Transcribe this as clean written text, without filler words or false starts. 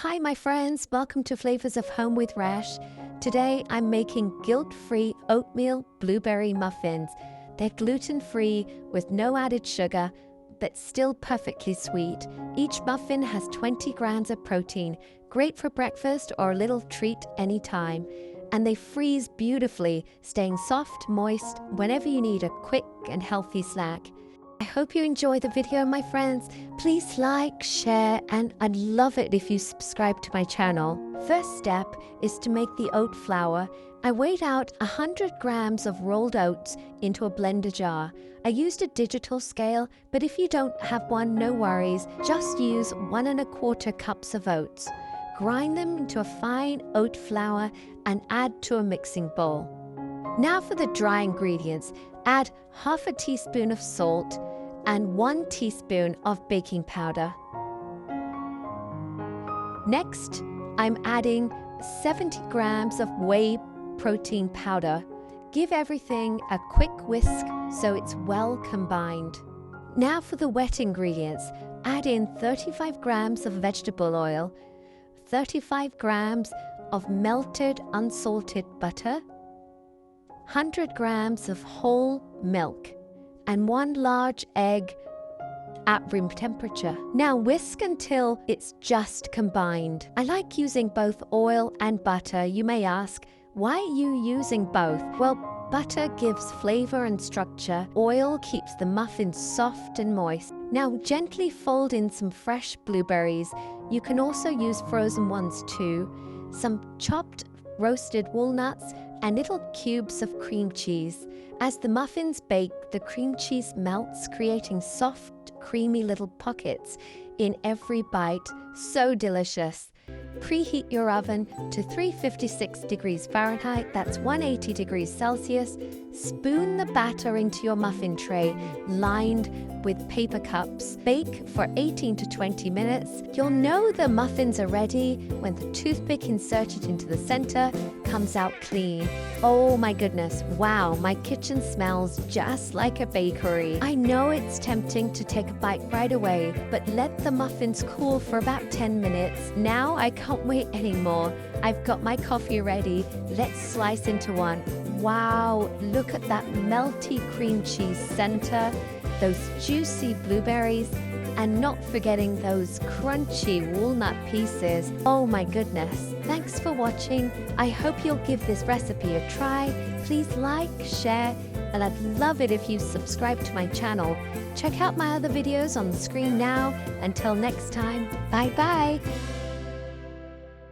Hi my friends, welcome to Flavors of Home with Rash. Today I'm making guilt-free oatmeal blueberry muffins. They're gluten-free with no added sugar, but still perfectly sweet. Each muffin has 20 grams of protein, great for breakfast or a little treat anytime. And they freeze beautifully, staying soft, moist, whenever you need a quick and healthy snack. I hope you enjoy the video, my friends. Please like, share, and I'd love it if you subscribe to my channel. First step is to make the oat flour. I weighed out 100 grams of rolled oats into a blender jar. I used a digital scale, but if you don't have one, no worries. Just use 1¼ cups of oats. Grind them into a fine oat flour and add to a mixing bowl. Now for the dry ingredients, add half a teaspoon of salt and 1 teaspoon of baking powder. Next, I'm adding 70 grams of whey protein powder. Give everything a quick whisk so it's well combined. Now for the wet ingredients, add in 35 grams of vegetable oil, 35 grams of melted unsalted butter, 100 grams of whole milk, and 1 large egg at room temperature. Now whisk until it's just combined. I like using both oil and butter. You may ask, why are you using both? Well, butter gives flavor and structure. Oil keeps the muffins soft and moist. Now gently fold in some fresh blueberries. You can also use frozen ones too. Some chopped roasted walnuts and little cubes of cream cheese. As the muffins bake, the cream cheese melts, creating soft, creamy little pockets in every bite. So delicious. Preheat your oven to 356 degrees Fahrenheit, that's 180 degrees Celsius. Spoon the batter into your muffin tray, lined with paper cups. Bake for 18 to 20 minutes. You'll know the muffins are ready when the toothpick inserted into the center comes out clean. Oh my goodness, wow, my kitchen smells just like a bakery. I know it's tempting to take a bite right away, but let the muffins cool for about 10 minutes. Now I can't wait anymore. I've got my coffee ready. Let's slice into one. Wow, look at that melty cream cheese center, those juicy blueberries, and not forgetting those crunchy walnut pieces. Oh my goodness. Thanks for watching. I hope you'll give this recipe a try. Please like, share, and I'd love it if you subscribe to my channel. Check out my other videos on the screen now. Until next time, bye bye.